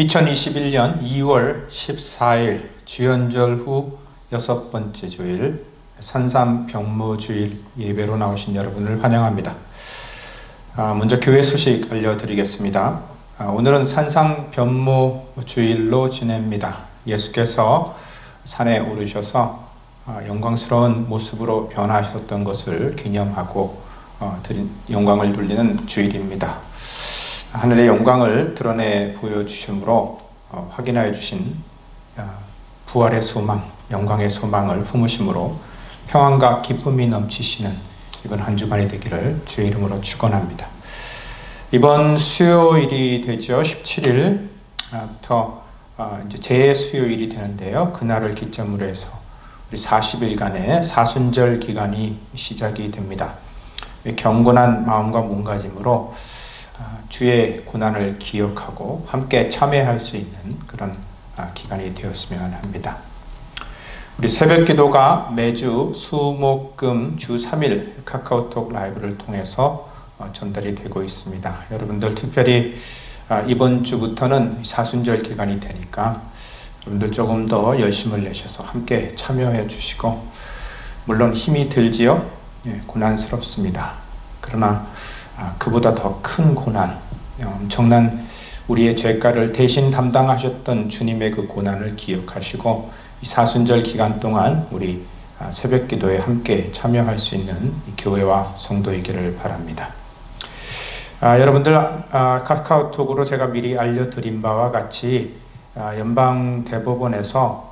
2021년 2월 14일 주연절 후 6번째 주일 산삼병무주일 예배로 나오신 여러분을 환영합니다. 먼저 교회 소식 알려드리겠습니다. 오늘은 산삼병무주일로 지냅니다. 예수께서 산에 오르셔서 영광스러운 모습으로 변화하셨던 것을 기념하고 영광을 돌리는 주일입니다. 하늘의 영광을 드러내 보여주심으로 확인하여 주신 부활의 소망, 영광의 소망을 품으심으로 평안과 기쁨이 넘치시는 이번 한 주간이 되기를 주의 이름으로 축원합니다. 이번 수요일이 되죠. 17일부터 이제 재수요일이 되는데요. 그날을 기점으로 해서 우리 40일간의 사순절 기간이 시작이 됩니다. 경건한 마음과 몸가짐으로 주의 고난을 기억하고 함께 참여할 수 있는 그런 기간이 되었으면 합니다. 우리 새벽 기도가 매주 수, 목, 금, 주 3일 카카오톡 라이브를 통해서 전달이 되고 있습니다. 여러분들 특별히 이번 주부터는 사순절 기간이 되니까 여러분들 조금 더 열심을 내셔서 함께 참여해 주시고, 물론 힘이 들지요. 고난스럽습니다. 그러나 그보다 더 큰 고난, 엄청난 우리의 죄가를 대신 담당하셨던 주님의 그 고난을 기억하시고 이 사순절 기간 동안 우리 새벽 기도에 함께 참여할 수 있는 교회와 성도이기를 바랍니다. 여러분들 카카오톡으로 제가 미리 알려드린 바와 같이 연방 대법원에서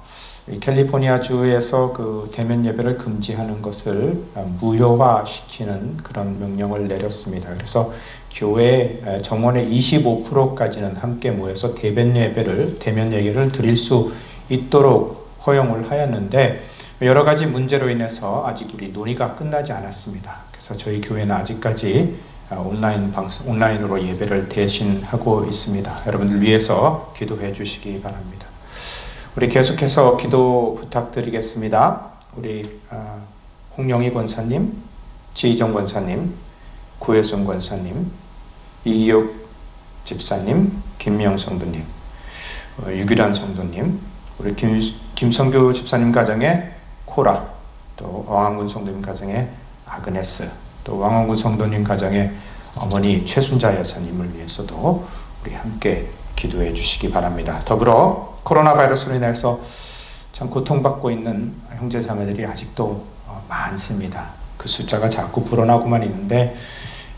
캘리포니아 주에서 그 대면 예배를 금지하는 것을 무효화시키는 그런 명령을 내렸습니다. 그래서 교회 정원의 25%까지는 함께 모여서 대면 예배를 드릴 수 있도록 허용을 하였는데, 여러 가지 문제로 인해서 아직 우리 논의가 끝나지 않았습니다. 그래서 저희 교회는 아직까지 온라인으로 예배를 대신하고 있습니다. 여러분들 위해서 기도해 주시기 바랍니다. 우리 계속해서 기도 부탁드리겠습니다. 우리 홍영희 권사님, 지희정 권사님, 구혜순 권사님, 이기옥 집사님, 김명 성도님, 유기란 성도님, 우리 김성규 집사님 가정의 코라, 또 왕한군 성도님 가정의 아그네스, 또 왕한군 성도님 가정의 어머니 최순자 여사님을 위해서도 우리 함께 기도해 주시기 바랍니다. 더불어 코로나 바이러스로 인해서 참 고통받고 있는 형제 자매들이 아직도 많습니다. 그 숫자가 자꾸 불어나고만 있는데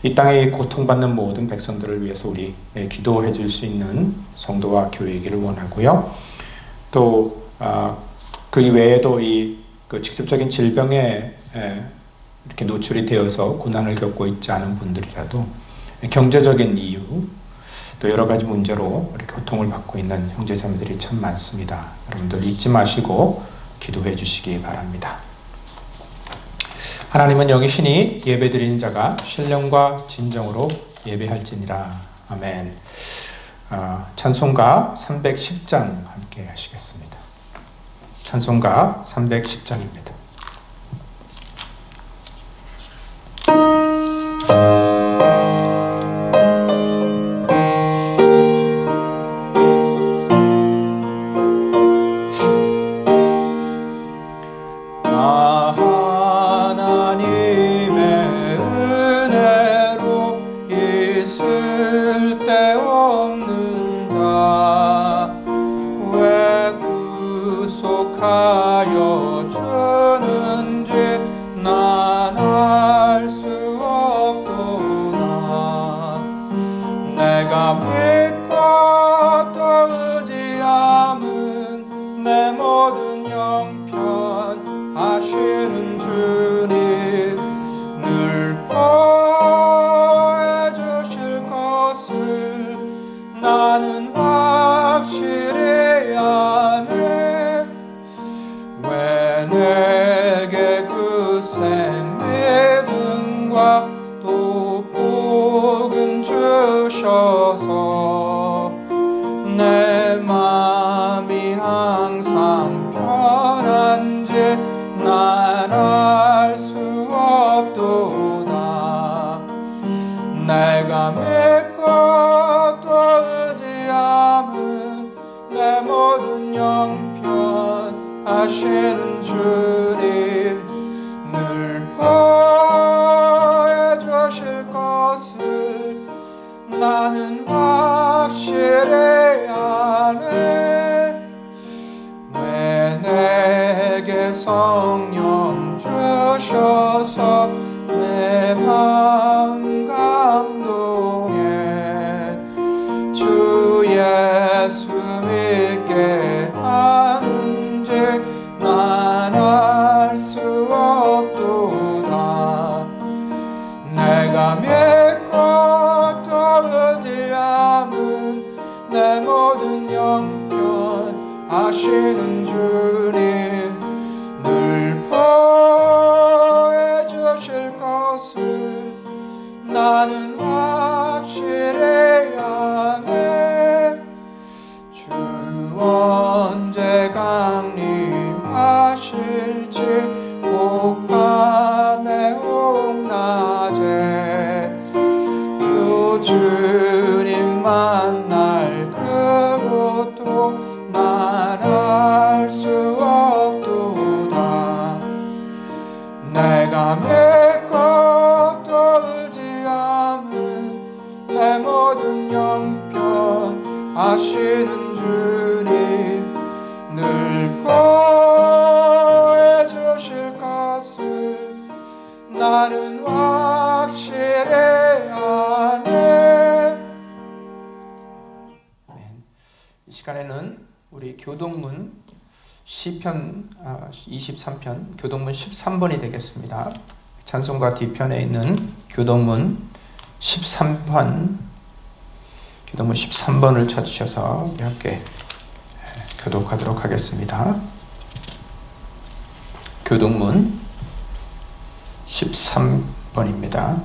이 땅에 고통받는 모든 백성들을 위해서 우리 기도해 줄 수 있는 성도와 교회이기를 원하고요. 또 그 이외에도 그 직접적인 질병에 이렇게 노출이 되어서 고난을 겪고 있지 않은 분들이라도 경제적인 이유, 또 여러 가지 문제로 이렇게 고통을 받고 있는 형제자매들이 참 많습니다. 여러분들 잊지 마시고 기도해 주시기 바랍니다. 하나님은 영이시니 예배드리는 자가 신령과 진정으로 예배할지니라. 아멘. 찬송가 310장 함께 하시겠습니다. 찬송가 310장입니다. 내 맘이 항상 편한지 난 알 수 없도다. 내가 믿고 또 의지함은 하시는 주님 늘 보여주실 것을 나는 확실히 아네. 왜 내게 성령 주셔서 내 마음 감동해 주 예수 믿게 하는지 난 알 수 없도다. 내가 믿고 또 의지함은 내 모든 형편 하시는 주님 늘 보여주실 것을 나는 확실히 아네. 주 언제 강림하실지 혹밤에 혹낮에 또 주님 만날 그곳도 난 알 수 없도다. 내가 믿고 또 의지함은 내 모든 형편 하시는 주님 늘 보여주실 것을 나는 확실히 아네. 이 시간에는 우리 교동문 시편 23편 교동문 13번이 되겠습니다. 찬송가 뒤편에 있는 교동문 13번 을 찾으셔서 우리 함께 교독하도록 하겠습니다. 교동문 13번입니다.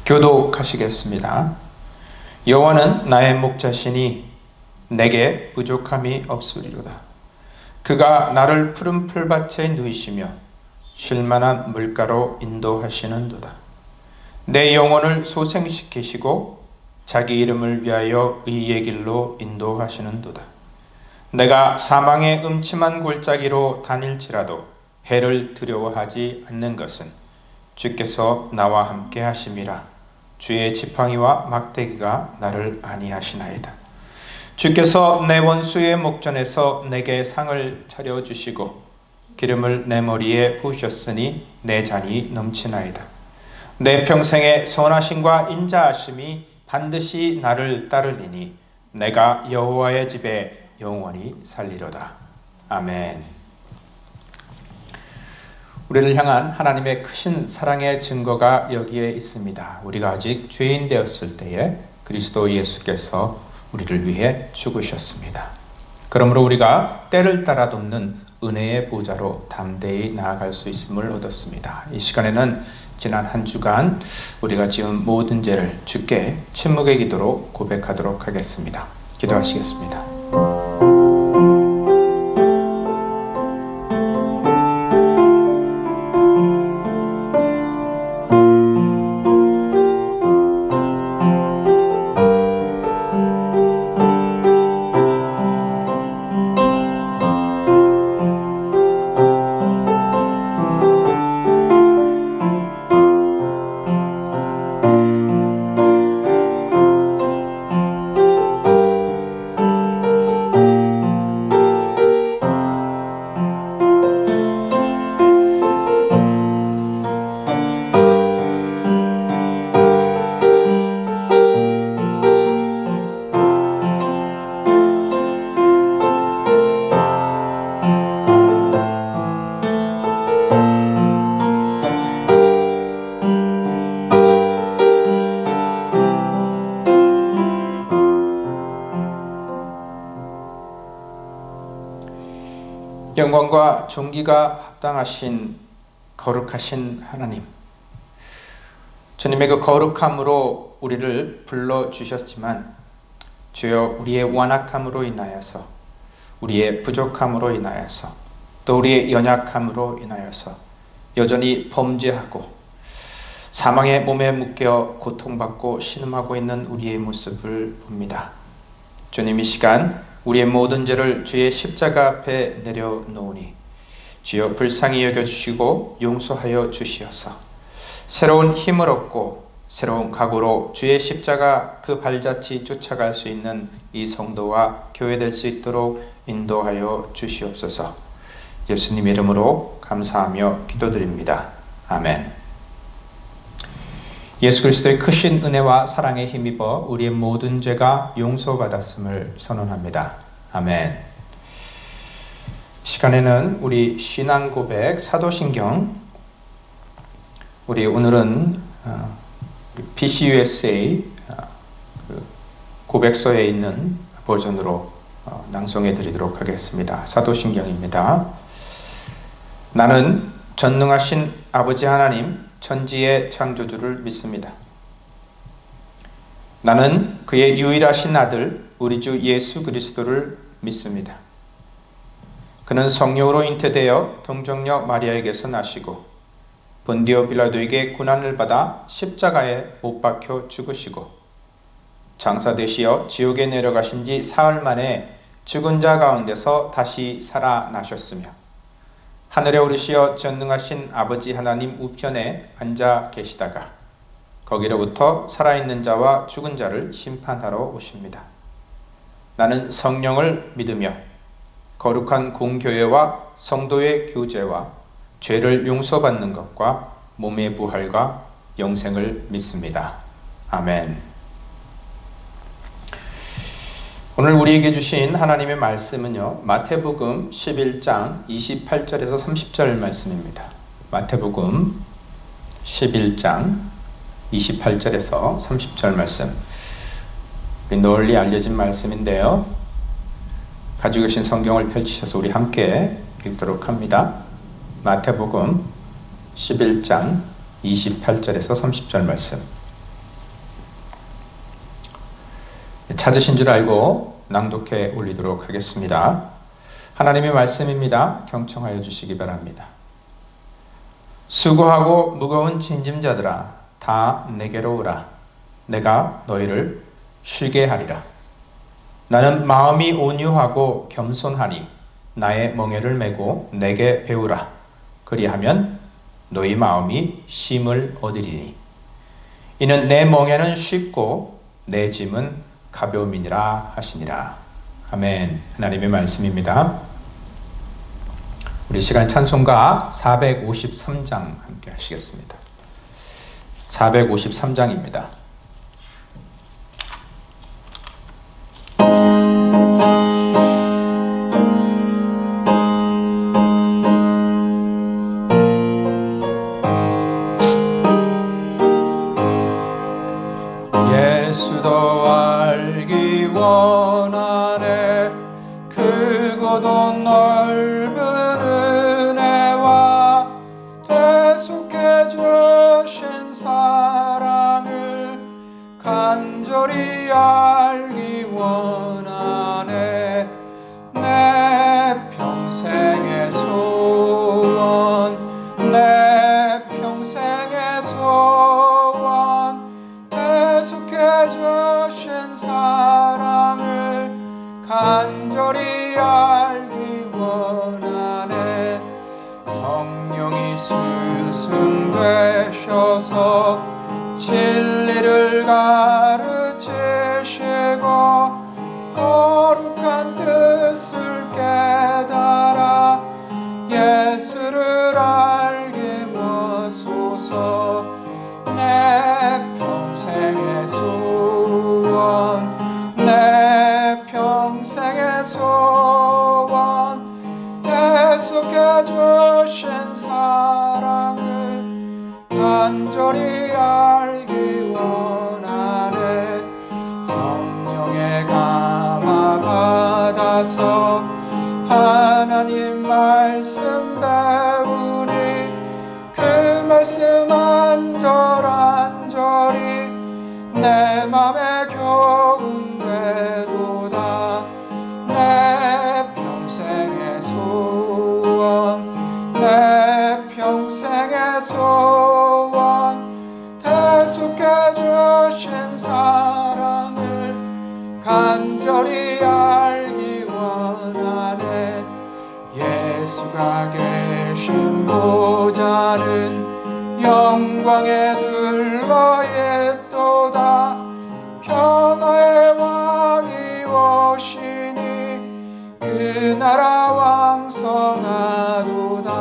교독하시겠습니다. 여호와는 나의 목자시니 내게 부족함이 없으리로다. 그가 나를 푸른 풀밭에 누이시며 쉴만한 물가로 인도하시는도다. 내 영혼을 소생시키시고 자기 이름을 위하여 의의 길로 인도하시는도다. 내가 사망의 음침한 골짜기로 다닐지라도 해를 두려워하지 않는 것은 주께서 나와 함께 하심이라. 주의 지팡이와 막대기가 나를 안위하시나이다. 주께서 내 원수의 목전에서 내게 상을 차려주시고 기름을 내 머리에 부으셨으니 내 잔이 넘치나이다. 내 평생의 선하심과 인자하심이 반드시 나를 따르리니 내가 여호와의 집에 영원히 살리로다. 아멘. 우리를 향한 하나님의 크신 사랑의 증거가 여기에 있습니다. 우리가 아직 죄인 되었을 때에 그리스도 예수께서 우리를 위해 죽으셨습니다. 그러므로 우리가 때를 따라 돕는 은혜의 보좌로 담대히 나아갈 수 있음을 얻었습니다. 이 시간에는 지난 한 주간 우리가 지은 모든 죄를 주께 침묵의 기도로 고백하도록 하겠습니다. 기도하시겠습니다. 영광과 존귀가 합당하신 거룩하신 하나님, 주님의 그 거룩함으로 우리를 불러주셨지만 주여 우리의 완악함으로 인하여서, 우리의 부족함으로 인하여서, 또 우리의 연약함으로 인하여서 여전히 범죄하고 사망의 몸에 묶여 고통받고 신음하고 있는 우리의 모습을 봅니다. 주님, 이 시간 우리의 모든 죄를 주의 십자가 앞에 내려놓으니 주여 불쌍히 여겨주시고 용서하여 주시어서 새로운 힘을 얻고 새로운 각오로 주의 십자가 그 발자취 쫓아갈 수 있는 이 성도와 교회 될 수 있도록 인도하여 주시옵소서. 예수님 이름으로 감사하며 기도드립니다. 아멘. 예수 그리스도의 크신 은혜와 사랑에 힘입어 우리의 모든 죄가 용서받았음을 선언합니다. 아멘. 시간에는 우리 신앙 고백 사도신경, 우리 오늘은 PCUSA 고백서에 있는 버전으로 낭송해 드리도록 하겠습니다. 사도신경입니다. 나는 전능하신 아버지 하나님 천지의 창조주를 믿습니다. 나는 그의 유일하신 아들 우리 주 예수 그리스도를 믿습니다. 그는 성령으로 잉태되어 동정녀 마리아에게서 나시고 본디오 빌라도에게 고난을 받아 십자가에 못 박혀 죽으시고 장사되시어 지옥에 내려가신 지 사흘 만에 죽은 자 가운데서 다시 살아나셨으며 하늘에 오르시어 전능하신 아버지 하나님 우편에 앉아 계시다가 거기로부터 살아있는 자와 죽은 자를 심판하러 오십니다. 나는 성령을 믿으며 거룩한 공교회와 성도의 교제와 죄를 용서받는 것과 몸의 부활과 영생을 믿습니다. 아멘. 오늘 우리에게 주신 하나님의 말씀은요, 마태복음 11장 28절에서 30절 말씀입니다. 마태복음 11장 28절에서 30절 말씀. 널리 알려진 말씀인데요. 가지고 계신 성경을 펼치셔서 우리 함께 읽도록 합니다. 마태복음 11장 28절에서 30절 말씀. 찾으신 줄 알고 낭독해 올리도록 하겠습니다. 하나님의 말씀입니다. 경청하여 주시기 바랍니다. 수고하고 무거운 짐짐자들아 다 내게로 오라. 내가 너희를 쉬게 하리라. 나는 마음이 온유하고 겸손하니 나의 멍에를 메고 내게 배우라. 그리하면 너희 마음이 쉼을 얻으리니 이는 내 멍에는 쉽고 내 짐은 가벼움이니라 하시니라. 아멘. 하나님의 말씀입니다. 우리 시간 찬송가 453장 함께 하시겠습니다. 453장입니다. 예수도 알기 원하네. 크고도 넓은 은혜와 대속해 주신 사랑을 간절히 알기 원하네. 내 평생의 소원, 내 평생의 소원, 대속해 주신 사랑을 간절히 알기 원하네. 성령이 스승되셔서 진리를 가르치시고 거룩한 뜻을 깨달아 예수를 알게 하소서. 내 평생의 소원, 내 평생의 소원, 대속해 주신 사랑을 간절히 알기 원하네. 성령의 감화 받아서 하나님 말씀 배우니 그 말씀 안절안절이 내 맘에 겨운되도다. 내 평생의 소원, 내 평생의 소원, 대속해 주신 사랑을 간절히 알기 예수가 계신 보좌는 영광에 둘러있도다. 평화의 왕이 오시니 그 나라 왕성하도다.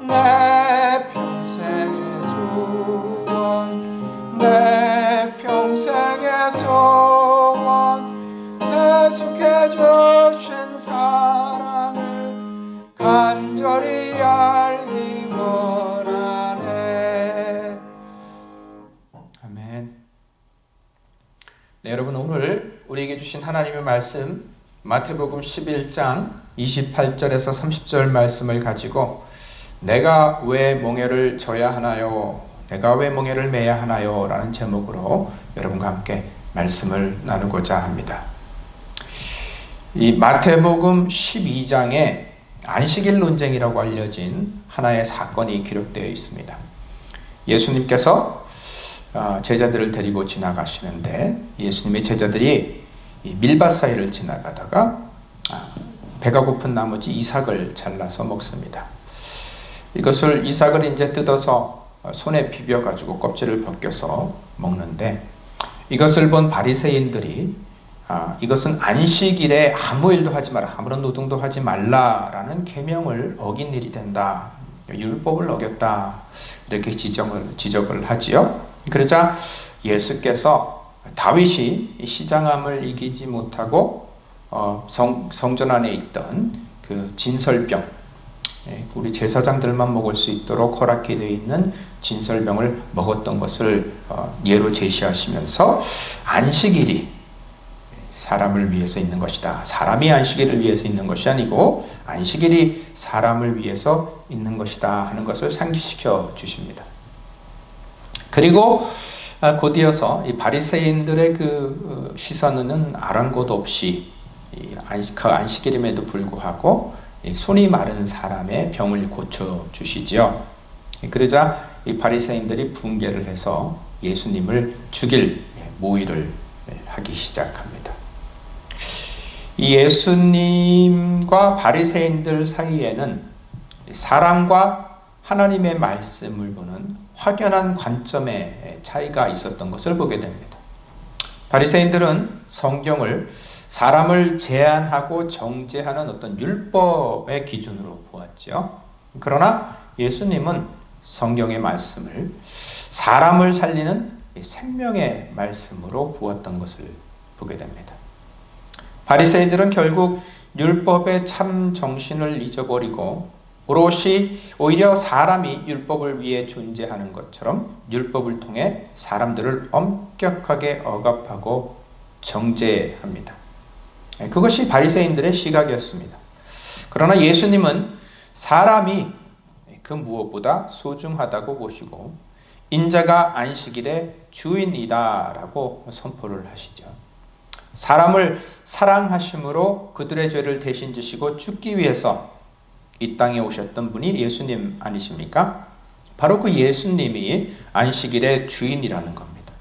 내 평생의 소원, 내 평생의 소원, 계속해 주신 사랑을 간절히 알기 원하네. 아멘. 네, 여러분, 오늘 우리에게 주신 하나님의 말씀 마태복음 11장 28절에서 30절 말씀을 가지고 내가 왜 멍에를 져야 하나요? 내가 왜 멍에를 매야 하나요? 라는 제목으로 여러분과 함께 말씀을 나누고자 합니다. 이 마태복음 12장에 안식일 논쟁이라고 알려진 하나의 사건이 기록되어 있습니다. 예수님께서 제자들을 데리고 지나가시는데 예수님의 제자들이 밀밭 사이를 지나가다가 배가 고픈 나머지 이삭을 잘라서 먹습니다. 이삭을 이제 뜯어서 손에 비벼가지고 껍질을 벗겨서 먹는데 이것을 본 바리새인들이 이것은 안식일에 아무 일도 하지 마라, 아무런 노동도 하지 말라라는 계명을 어긴 일이 된다, 율법을 어겼다, 이렇게 지적을 하지요. 그러자 예수께서 다윗이 시장함을 이기지 못하고 성전 안에 있던 그 진설병, 우리 제사장들만 먹을 수 있도록 허락해 되어 있는 진설병을 먹었던 것을 예로 제시하시면서 안식일이 사람을 위해서 있는 것이다. 사람이 안식일을 위해서 있는 것이 아니고 안식일이 사람을 위해서 있는 것이다 하는 것을 상기시켜 주십니다. 그리고 곧이어서 이 바리새인들의 그 시선은 아랑곳 없이 그 안식일임에도 불구하고 손이 마른 사람의 병을 고쳐 주시지요. 그러자 이 바리새인들이 붕괴를 해서 예수님을 죽일 모의를 하기 시작합니다. 이 예수님과 바리새인들 사이에는 사람과 하나님의 말씀을 보는 확연한 관점의 차이가 있었던 것을 보게 됩니다. 바리새인들은 성경을 사람을 제한하고 정죄하는 어떤 율법의 기준으로 보았죠. 그러나 예수님은 성경의 말씀을 사람을 살리는 생명의 말씀으로 보았던 것을 보게 됩니다. 바리새인들은 결국 율법의 참 정신을 잊어버리고 오롯이 오히려 사람이 율법을 위해 존재하는 것처럼 율법을 통해 사람들을 엄격하게 억압하고 정죄합니다. 그것이 바리새인들의 시각이었습니다. 그러나 예수님은 사람이 그 무엇보다 소중하다고 보시고 인자가 안식일의 주인이다라고 선포를 하시죠. 사람을 사랑하심으로 그들의 죄를 대신 지시고 죽기 위해서 이 땅에 오셨던 분이 예수님 아니십니까? 바로 그 예수님이 안식일의 주인이라는 겁니다.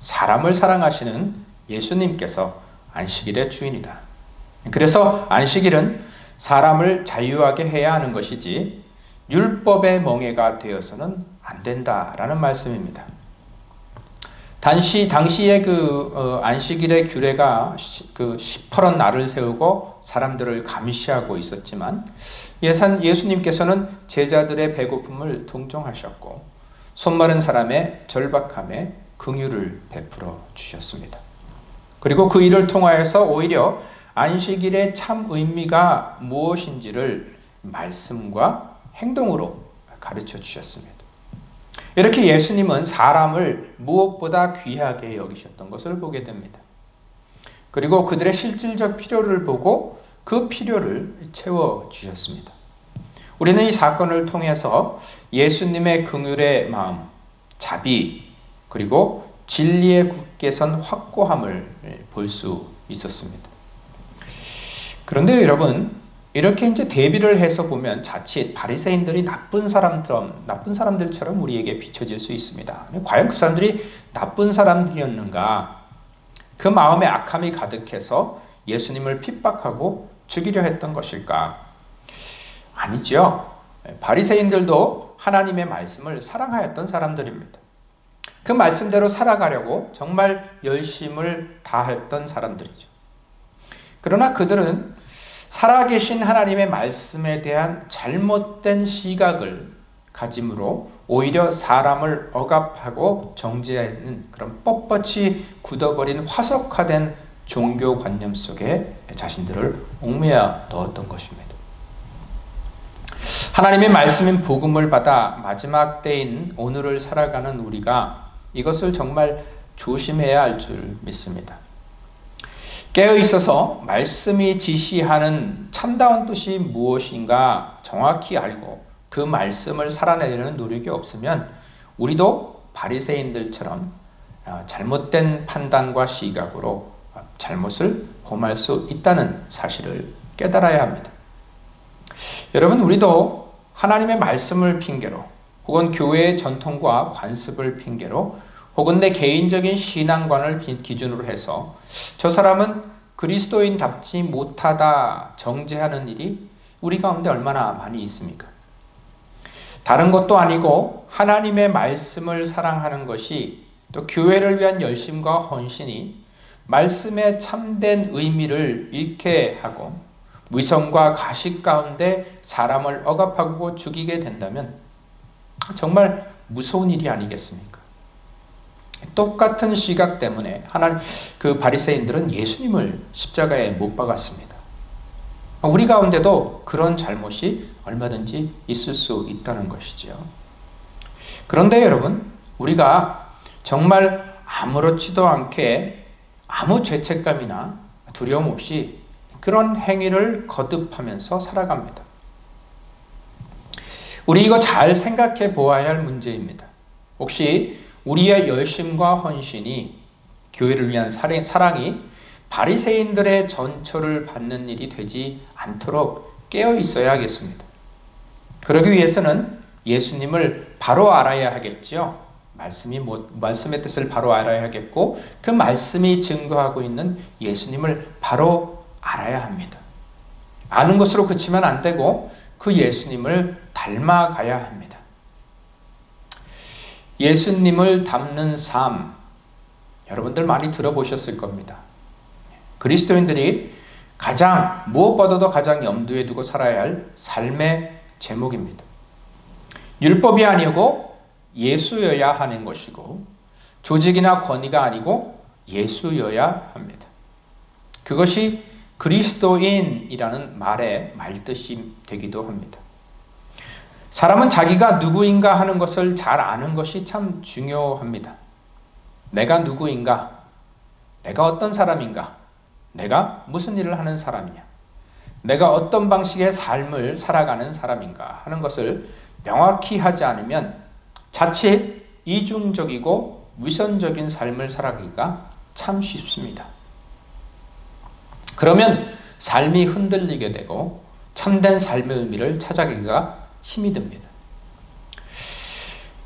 사람을 사랑하시는 예수님께서 안식일의 주인이다. 그래서 안식일은 사람을 자유하게 해야 하는 것이지 율법의 멍에가 되어서는 안 된다라는 말씀입니다. 당시에 안식일의 규례가 그 시퍼런 날을 세우고 사람들을 감시하고 있었지만 예수님께서는 제자들의 배고픔을 동정하셨고 손마른 사람의 절박함에 긍휼을 베풀어 주셨습니다. 그리고 그 일을 통하여서 오히려 안식일의 참 의미가 무엇인지를 말씀과 행동으로 가르쳐 주셨습니다. 이렇게 예수님은 사람을 무엇보다 귀하게 여기셨던 것을 보게 됩니다. 그리고 그들의 실질적 필요를 보고 그 필요를 채워주셨습니다. 우리는 이 사건을 통해서 예수님의 긍휼의 마음, 자비, 그리고 진리의 굳게 선 확고함을 볼 수 있었습니다. 그런데 여러분, 이렇게 이제 대비를 해서 보면 자칫 바리새인들이 나쁜 사람들처럼 우리에게 비춰질 수 있습니다. 과연 그 사람들이 나쁜 사람들이었는가? 그 마음에 악함이 가득해서 예수님을 핍박하고 죽이려 했던 것일까? 아니죠. 바리새인들도 하나님의 말씀을 사랑하였던 사람들입니다. 그 말씀대로 살아가려고 정말 열심을 다했던 사람들이죠. 그러나 그들은 살아계신 하나님의 말씀에 대한 잘못된 시각을 가짐으로 오히려 사람을 억압하고 정죄하는 그런 뻣뻣이 굳어버린 화석화된 종교관념 속에 자신들을 옥매어 넣었던 것입니다. 하나님의 말씀인 복음을 받아 마지막 때인 오늘을 살아가는 우리가 이것을 정말 조심해야 할 줄 믿습니다. 깨어있어서 말씀이 지시하는 참다운 뜻이 무엇인가 정확히 알고 그 말씀을 살아내려는 노력이 없으면 우리도 바리새인들처럼 잘못된 판단과 시각으로 잘못을 범할 수 있다는 사실을 깨달아야 합니다. 여러분, 우리도 하나님의 말씀을 핑계로 혹은 교회의 전통과 관습을 핑계로 혹은 내 개인적인 신앙관을 기준으로 해서 저 사람은 그리스도인답지 못하다 정죄하는 일이 우리 가운데 얼마나 많이 있습니까? 다른 것도 아니고 하나님의 말씀을 사랑하는 것이 또 교회를 위한 열심과 헌신이 말씀의 참된 의미를 잃게 하고 위선과 가식 가운데 사람을 억압하고 죽이게 된다면 정말 무서운 일이 아니겠습니까? 똑같은 시각 때문에 그 바리새인들은 예수님을 십자가에 못 박았습니다. 우리 가운데도 그런 잘못이 얼마든지 있을 수 있다는 것이지요. 그런데 여러분, 우리가 정말 아무렇지도 않게 아무 죄책감이나 두려움 없이 그런 행위를 거듭하면서 살아갑니다. 우리 이거 잘 생각해 보아야 할 문제입니다. 혹시 우리의 열심과 헌신이 교회를 위한 사랑이 바리새인들의 전처를 받는 일이 되지 않도록 깨어 있어야 하겠습니다. 그러기 위해서는 예수님을 바로 알아야 하겠죠. 말씀의 뜻을 바로 알아야 하겠고 그 말씀이 증거하고 있는 예수님을 바로 알아야 합니다. 아는 것으로 그치면 안 되고 그 예수님을 닮아가야 합니다. 예수님을 닮는 삶, 여러분들 많이 들어보셨을 겁니다. 그리스도인들이 무엇보다도 가장 염두에 두고 살아야 할 삶의 제목입니다. 율법이 아니고 예수여야 하는 것이고 조직이나 권위가 아니고 예수여야 합니다. 그것이 그리스도인이라는 말의 말뜻이 되기도 합니다. 사람은 자기가 누구인가 하는 것을 잘 아는 것이 참 중요합니다. 내가 누구인가? 내가 어떤 사람인가? 내가 무슨 일을 하는 사람이냐? 내가 어떤 방식의 삶을 살아가는 사람인가 하는 것을 명확히 하지 않으면 자칫 이중적이고 위선적인 삶을 살아가기가 참 쉽습니다. 그러면 삶이 흔들리게 되고 참된 삶의 의미를 찾아가기가 힘이 듭니다.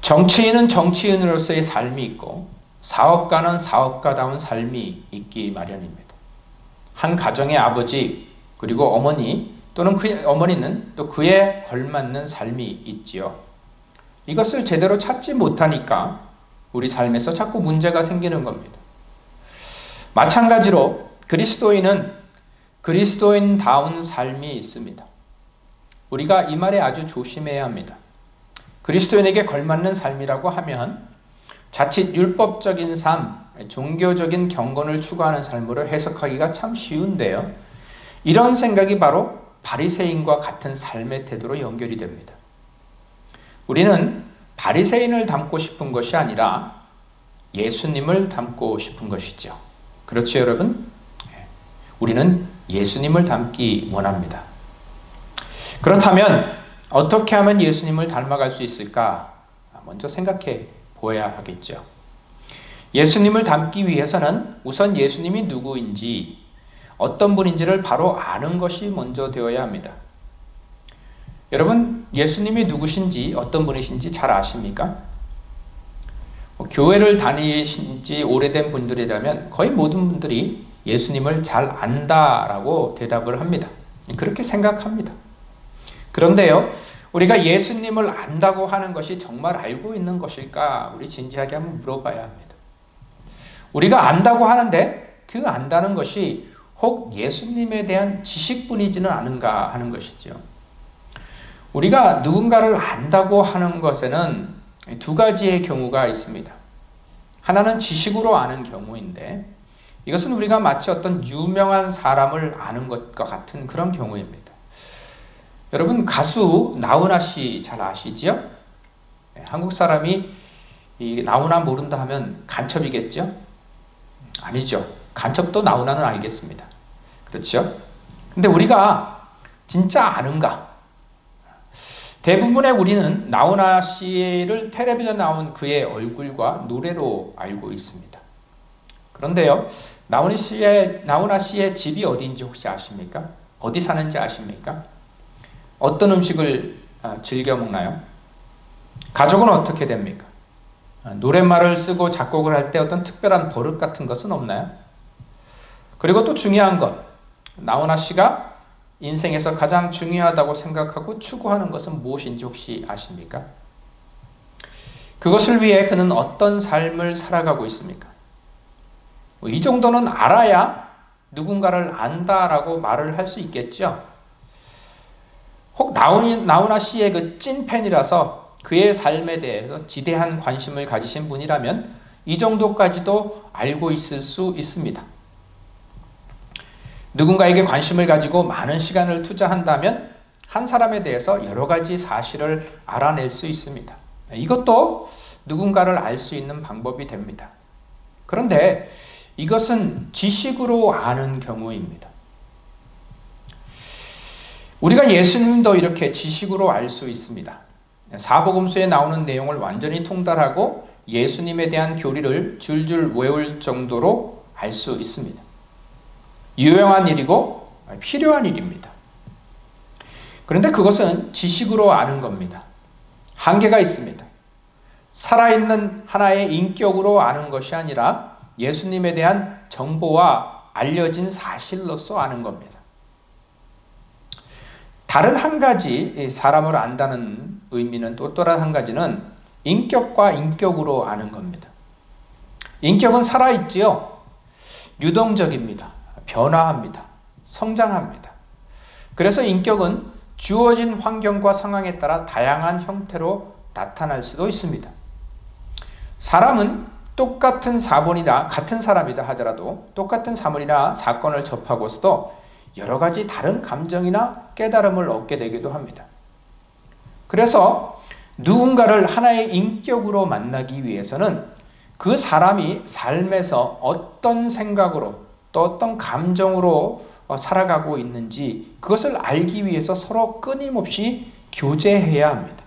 정치인은 정치인으로서의 삶이 있고 사업가는 사업가다운 삶이 있기 마련입니다. 한 가정의 아버지 그리고 어머니 또는 그의 어머니는 또 그에 걸맞는 삶이 있지요. 이것을 제대로 찾지 못하니까 우리 삶에서 자꾸 문제가 생기는 겁니다. 마찬가지로 그리스도인은 그리스도인다운 삶이 있습니다. 우리가 이 말에 아주 조심해야 합니다. 그리스도인에게 걸맞는 삶이라고 하면 자칫 율법적인 삶, 종교적인 경건을 추구하는 삶으로 해석하기가 참 쉬운데요. 이런 생각이 바로 바리새인과 같은 삶의 태도로 연결이 됩니다. 우리는 바리새인을 닮고 싶은 것이 아니라 예수님을 닮고 싶은 것이죠. 그렇죠, 여러분? 우리는 예수님을 닮기 원합니다. 그렇다면 어떻게 하면 예수님을 닮아갈 수 있을까? 먼저 생각해 보아야 하겠죠. 예수님을 닮기 위해서는 우선 예수님이 누구인지 어떤 분인지를 바로 아는 것이 먼저 되어야 합니다. 여러분, 예수님이 누구신지 어떤 분이신지 잘 아십니까? 교회를 다니신 지 오래된 분들이라면 거의 모든 분들이 예수님을 잘 안다라고 대답을 합니다. 그렇게 생각합니다. 그런데요, 우리가 예수님을 안다고 하는 것이 정말 알고 있는 것일까? 우리 진지하게 한번 물어봐야 합니다. 우리가 안다고 하는데 그 안다는 것이 혹 예수님에 대한 지식뿐이지는 않은가 하는 것이죠. 우리가 누군가를 안다고 하는 것에는 두 가지의 경우가 있습니다. 하나는 지식으로 아는 경우인데 이것은 우리가 마치 어떤 유명한 사람을 아는 것과 같은 그런 경우입니다. 여러분, 가수 나훈아 씨 잘 아시지요? 한국 사람이 이 나훈아 모른다 하면 간첩이겠죠? 아니죠. 간첩도 나훈아는 알겠습니다. 그렇죠? 근데 우리가 진짜 아는가? 대부분의 우리는 나훈아 씨를 텔레비전 나온 그의 얼굴과 노래로 알고 있습니다. 그런데요, 나훈아 씨의 집이 어디인지 혹시 아십니까? 어디 사는지 아십니까? 어떤 음식을 즐겨 먹나요? 가족은 어떻게 됩니까? 노랫말을 쓰고 작곡을 할 때 어떤 특별한 버릇 같은 것은 없나요? 그리고 또 중요한 것, 나훈아 씨가 인생에서 가장 중요하다고 생각하고 추구하는 것은 무엇인지 혹시 아십니까? 그것을 위해 그는 어떤 삶을 살아가고 있습니까? 이 정도는 알아야 누군가를 안다라고 말을 할 수 있겠죠. 혹 나훈아 씨의 그 찐팬이라서 그의 삶에 대해서 지대한 관심을 가지신 분이라면 이 정도까지도 알고 있을 수 있습니다. 누군가에게 관심을 가지고 많은 시간을 투자한다면 한 사람에 대해서 여러 가지 사실을 알아낼 수 있습니다. 이것도 누군가를 알 수 있는 방법이 됩니다. 그런데 이것은 지식으로 아는 경우입니다. 우리가 예수님도 이렇게 지식으로 알 수 있습니다. 사복음서에 나오는 내용을 완전히 통달하고 예수님에 대한 교리를 줄줄 외울 정도로 알 수 있습니다. 유용한 일이고 필요한 일입니다. 그런데 그것은 지식으로 아는 겁니다. 한계가 있습니다. 살아있는 하나의 인격으로 아는 것이 아니라 예수님에 대한 정보와 알려진 사실로서 아는 겁니다. 다른 한 가지 사람을 안다는 의미는 또 다른 한 가지는 인격과 인격으로 아는 겁니다. 인격은 살아있지요. 유동적입니다. 변화합니다. 성장합니다. 그래서 인격은 주어진 환경과 상황에 따라 다양한 형태로 나타날 수도 있습니다. 사람은 똑같은 사본이나 같은 사람이다 하더라도 똑같은 사물이나 사건을 접하고서도 여러 가지 다른 감정이나 깨달음을 얻게 되기도 합니다. 그래서 누군가를 하나의 인격으로 만나기 위해서는 그 사람이 삶에서 어떤 생각으로 또 어떤 감정으로 살아가고 있는지 그것을 알기 위해서 서로 끊임없이 교제해야 합니다.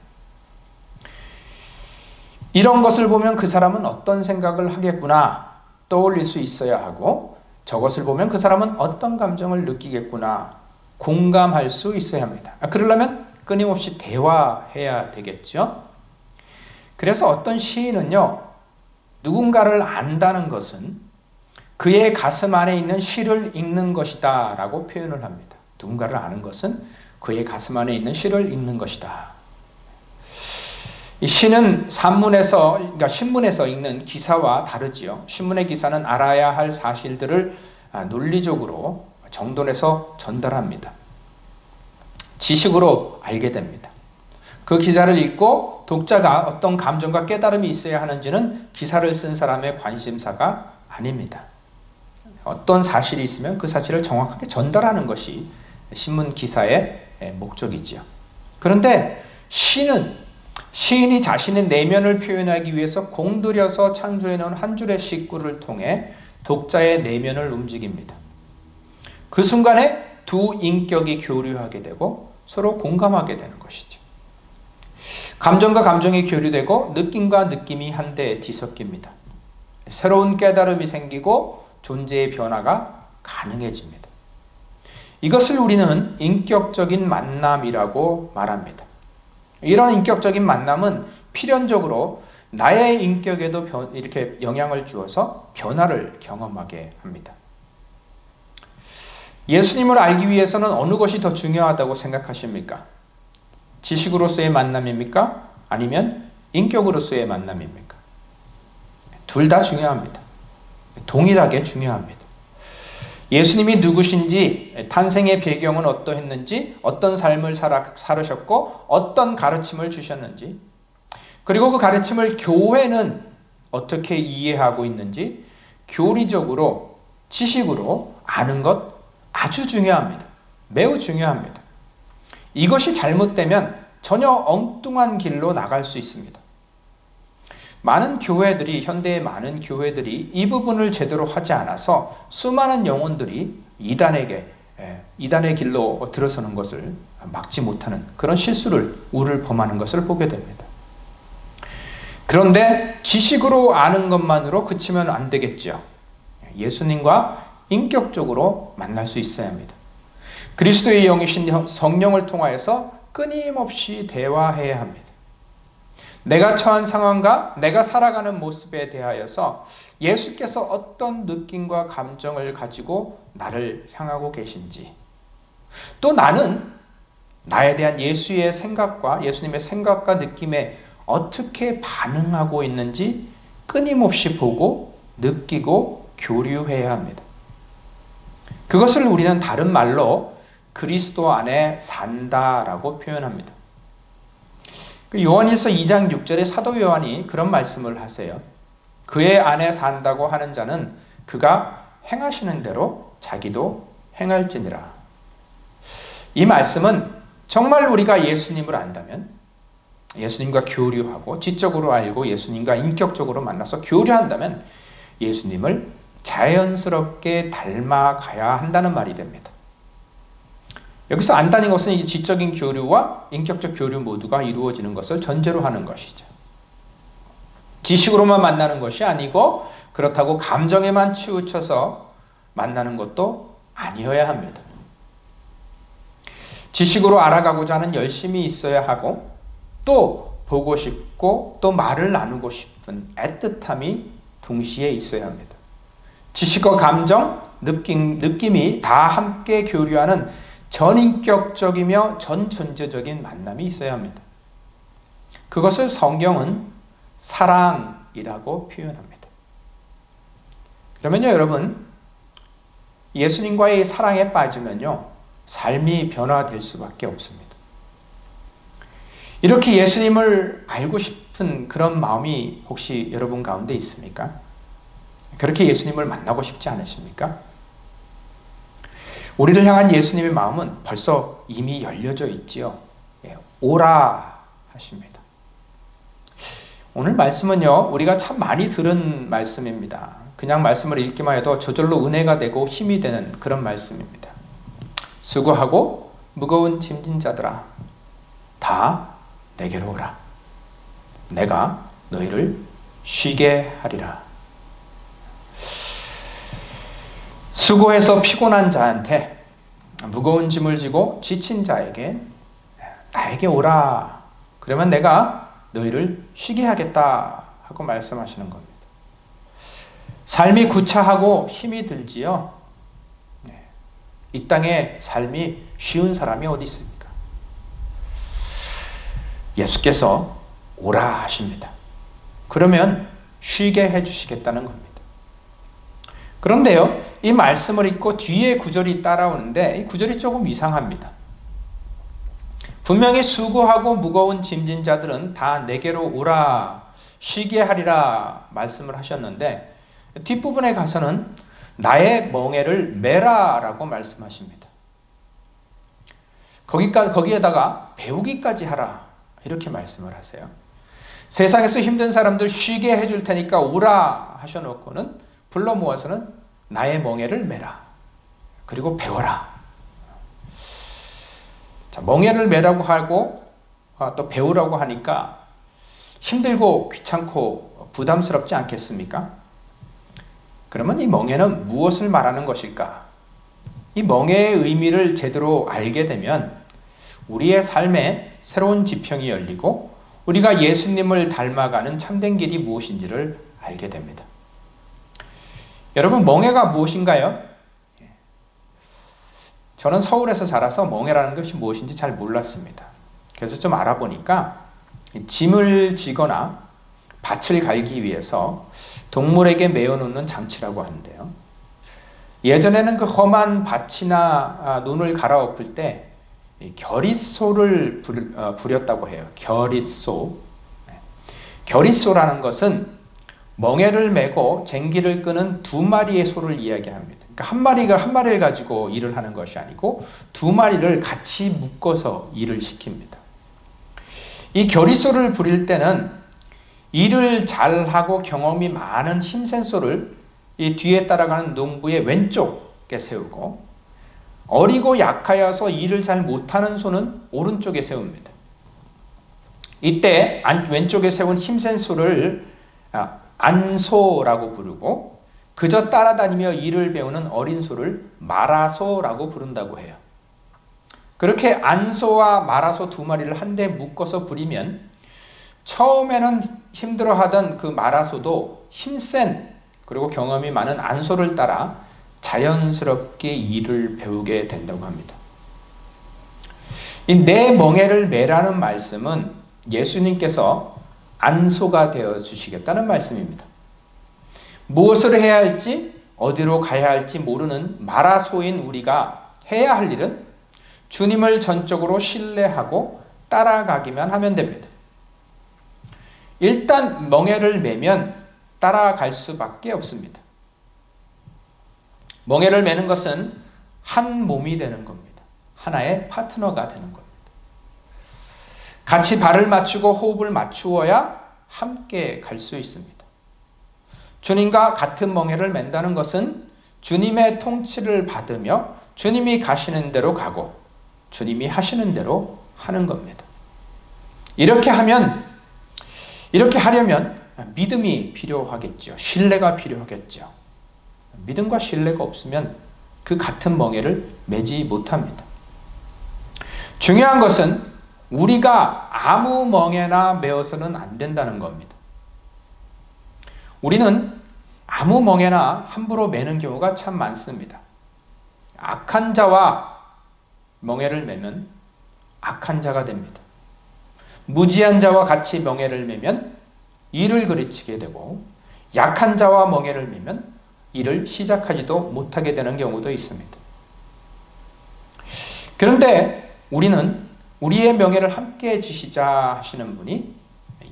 이런 것을 보면 그 사람은 어떤 생각을 하겠구나 떠올릴 수 있어야 하고 저것을 보면 그 사람은 어떤 감정을 느끼겠구나 공감할 수 있어야 합니다. 그러려면 끊임없이 대화해야 되겠죠. 그래서 어떤 시인은요, 누군가를 안다는 것은 그의 가슴 안에 있는 시를 읽는 것이다 라고 표현을 합니다. 누군가를 아는 것은 그의 가슴 안에 있는 시를 읽는 것이다. 이 시는 그러니까 신문에서 읽는 기사와 다르지요. 신문의 기사는 알아야 할 사실들을 논리적으로 정돈해서 전달합니다. 지식으로 알게 됩니다. 그 기사를 읽고 독자가 어떤 감정과 깨달음이 있어야 하는지는 기사를 쓴 사람의 관심사가 아닙니다. 어떤 사실이 있으면 그 사실을 정확하게 전달하는 것이 신문 기사의 목적이지요. 그런데 시인이 자신의 내면을 표현하기 위해서 공들여서 창조해놓은 한 줄의 시구를 통해 독자의 내면을 움직입니다. 그 순간에 두 인격이 교류하게 되고 서로 공감하게 되는 것이죠. 감정과 감정이 교류되고 느낌과 느낌이 한데 뒤섞입니다. 새로운 깨달음이 생기고 존재의 변화가 가능해집니다. 이것을 우리는 인격적인 만남이라고 말합니다. 이런 인격적인 만남은 필연적으로 나의 인격에도 이렇게 영향을 주어서 변화를 경험하게 합니다. 예수님을 알기 위해서는 어느 것이 더 중요하다고 생각하십니까? 지식으로서의 만남입니까? 아니면 인격으로서의 만남입니까? 둘 다 중요합니다. 동일하게 중요합니다. 예수님이 누구신지, 탄생의 배경은 어떠했는지, 어떤 삶을 살으셨고 어떤 가르침을 주셨는지, 그리고 그 가르침을 교회는 어떻게 이해하고 있는지 교리적으로, 지식으로 아는 것 아주 중요합니다. 매우 중요합니다. 이것이 잘못되면 전혀 엉뚱한 길로 나갈 수 있습니다. 많은 교회들이, 현대의 많은 교회들이 이 부분을 제대로 하지 않아서 수많은 영혼들이 이단의 길로 들어서는 것을 막지 못하는 그런 실수를, 우를 범하는 것을 보게 됩니다. 그런데 지식으로 아는 것만으로 그치면 안 되겠죠. 예수님과 인격적으로 만날 수 있어야 합니다. 그리스도의 영이신 성령을 통하여서 끊임없이 대화해야 합니다. 내가 처한 상황과 내가 살아가는 모습에 대하여서 예수께서 어떤 느낌과 감정을 가지고 나를 향하고 계신지, 또 나는 나에 대한 예수의 생각과 예수님의 생각과 느낌에 어떻게 반응하고 있는지 끊임없이 보고 느끼고 교류해야 합니다. 그것을 우리는 다른 말로 그리스도 안에 산다라고 표현합니다. 요한일서 2장 6절에 사도 요한이 그런 말씀을 하세요. 그의 안에 산다고 하는 자는 그가 행하시는 대로 자기도 행할지니라. 이 말씀은 정말 우리가 예수님을 안다면, 예수님과 교류하고 지적으로 알고 예수님과 인격적으로 만나서 교류한다면 예수님을 자연스럽게 닮아가야 한다는 말이 됩니다. 여기서 안다는 것은 이 지적인 교류와 인격적 교류 모두가 이루어지는 것을 전제로 하는 것이죠. 지식으로만 만나는 것이 아니고 그렇다고 감정에만 치우쳐서 만나는 것도 아니어야 합니다. 지식으로 알아가고자 하는 열심이 있어야 하고, 또 보고 싶고 또 말을 나누고 싶은 애틋함이 동시에 있어야 합니다. 지식과 감정, 느낌이 다 함께 교류하는 전인격적이며 전존재적인 만남이 있어야 합니다. 그것을 성경은 사랑이라고 표현합니다. 그러면요, 여러분, 예수님과의 사랑에 빠지면요, 삶이 변화될 수밖에 없습니다. 이렇게 예수님을 알고 싶은 그런 마음이 혹시 여러분 가운데 있습니까? 그렇게 예수님을 만나고 싶지 않으십니까? 우리를 향한 예수님의 마음은 벌써 이미 열려져 있지요. 오라 하십니다. 오늘 말씀은요, 우리가 참 많이 들은 말씀입니다. 그냥 말씀을 읽기만 해도 저절로 은혜가 되고 힘이 되는 그런 말씀입니다. 수고하고 무거운 짐진 자들아, 다 내게로 오라. 내가 너희를 쉬게 하리라. 수고해서 피곤한 자한테, 무거운 짐을 지고 지친 자에게 나에게 오라. 그러면 내가 너희를 쉬게 하겠다 하고 말씀하시는 겁니다. 삶이 구차하고 힘이 들지요. 이 땅에 삶이 쉬운 사람이 어디 있습니까? 예수께서 오라 하십니다. 그러면 쉬게 해주시겠다는 겁니다. 그런데요, 이 말씀을 읽고 뒤에 구절이 따라오는데 이 구절이 조금 이상합니다. 분명히 수고하고 무거운 짐진 자들은 다 내게로 오라, 쉬게 하리라 말씀을 하셨는데, 뒷부분에 가서는 나의 멍에를 메라라고 말씀하십니다. 거기에다가 배우기까지 하라 이렇게 말씀을 하세요. 세상에서 힘든 사람들 쉬게 해줄 테니까 오라 하셔놓고는 불러 모아서는 나의 멍에를 메라, 그리고 배워라. 자, 멍에를 메라고 하고 또 배우라고 하니까 힘들고 귀찮고 부담스럽지 않겠습니까? 그러면 이 멍에는 무엇을 말하는 것일까? 이 멍에의 의미를 제대로 알게 되면 우리의 삶에 새로운 지평이 열리고 우리가 예수님을 닮아가는 참된 길이 무엇인지를 알게 됩니다. 여러분, 멍에가 무엇인가요? 저는 서울에서 자라서 멍에라는 것이 무엇인지 잘 몰랐습니다. 그래서 좀 알아보니까 짐을 지거나 밭을 갈기 위해서 동물에게 메어놓는 장치라고 하는데요. 예전에는 그 험한 밭이나 논을 갈아엎을 때 겨릿소를 부렸다고 해요. 겨릿소. 겨릿소라는 것은 멍에를 메고 쟁기를 끄는 두 마리의 소를 이야기합니다. 그러니까 한 마리를 가지고 일을 하는 것이 아니고 두 마리를 같이 묶어서 일을 시킵니다. 이 겨릿소를 부릴 때는 일을 잘하고 경험이 많은 힘센 소를 이 뒤에 따라가는 농부의 왼쪽에 세우고, 어리고 약하여서 일을 잘 못하는 소는 오른쪽에 세웁니다. 이때 왼쪽에 세운 힘센 소를 안소라고 부르고, 그저 따라다니며 일을 배우는 어린 소를 마라소라고 부른다고 해요. 그렇게 안소와 마라소 두 마리를 한데 묶어서 부리면 처음에는 힘들어하던 그 마라소도 힘센 그리고 경험이 많은 안소를 따라 자연스럽게 일을 배우게 된다고 합니다. 이 내 멍에를 매라는 말씀은 예수님께서 안소가 되어 주시겠다는 말씀입니다. 무엇을 해야 할지 어디로 가야 할지 모르는 마라소인 우리가 해야 할 일은 주님을 전적으로 신뢰하고 따라가기만 하면 됩니다. 일단 멍에를 매면 따라갈 수밖에 없습니다. 멍에를 매는 것은 한 몸이 되는 겁니다. 하나의 파트너가 되는 겁니다. 같이 발을 맞추고 호흡을 맞추어야 함께 갈 수 있습니다. 주님과 같은 멍에를 맨다는 것은 주님의 통치를 받으며 주님이 가시는 대로 가고 주님이 하시는 대로 하는 겁니다. 이렇게 하려면 믿음이 필요하겠죠. 신뢰가 필요하겠죠. 믿음과 신뢰가 없으면 그 같은 멍에를 매지 못합니다. 중요한 것은 우리가 아무 멍에나 매어서는 안 된다는 겁니다. 우리는 아무 멍에나 함부로 매는 경우가 참 많습니다. 악한 자와 멍에를 매면 악한 자가 됩니다. 무지한 자와 같이 멍에를 매면 일을 그르치게 되고, 약한 자와 멍에를 매면 일을 시작하지도 못하게 되는 경우도 있습니다. 그런데 우리는 우리의 명예를 함께 지시자 하시는 분이